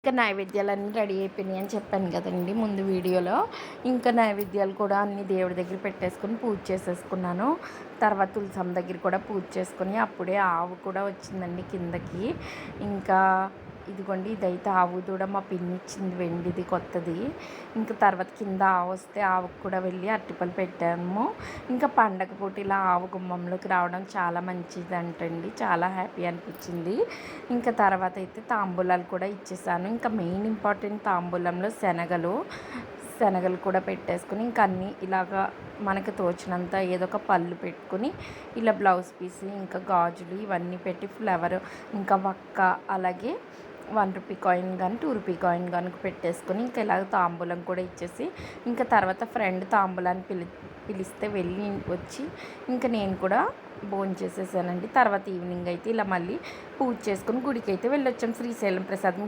ఇంకా నైవేద్యాలన్నీ రెడీ అయిపోయినాయి అని చెప్పాను కదండి ముందు వీడియోలో. ఇంకా నైవేద్యాలు కూడా అన్నీ దేవుడి దగ్గర పెట్టేసుకొని పూజ చేసేసుకున్నాను. తర్వాత తులసమ్మ దగ్గర కూడా పూజ చేసుకొని అప్పుడే ఆవు కూడా వచ్చిందండి కిందకి. ఇంకా ఇదిగోండి, ఇదైతే ఆవు దూడ మా పిన్ని ఇచ్చింది, వెండిది కొత్తది. ఇంకా తర్వాత కింద ఆవు వస్తే ఆవుకు కూడా వెళ్ళి అరటిపళ్ళు పెట్టాము. ఇంకా పండగ పూట ఇలా ఆవు గుమ్మంలోకి రావడం చాలా మంచిదంటండి, చాలా హ్యాపీ అనిపించింది. ఇంకా తర్వాత అయితే తాంబూలాలు కూడా ఇచ్చేసాను. ఇంకా మెయిన్ ఇంపార్టెంట్ తాంబూలంలో శనగలు కూడా పెట్టేసుకుని ఇంకా అన్నీ ఇలాగా మనకు తోచినంత ఏదో ఒక పళ్ళు పెట్టుకుని ఇలా బ్లౌజ్ పీస్ ఇంకా గాజులు ఇవన్నీ పెట్టి ఫ్లవర్ ఇంకా వక్క అలాగే ₹1 కాయిన్ కానీ ₹2 కాయిన్ కనుక పెట్టేసుకొని ఇంకా ఇలాగ తాంబూలం కూడా ఇచ్చేసి ఇంకా తర్వాత ఫ్రెండ్ తాంబూలాన్ని పిలిస్తే వెళ్ళి వచ్చి ఇంకా నేను కూడా భోంచేసేసానండి. తర్వాత ఈవినింగ్ అయితే ఇలా మళ్ళీ పూజ చేసుకుని గుడికి అయితే వెళ్ళొచ్చాం. శ్రీశైలం ప్రసాదం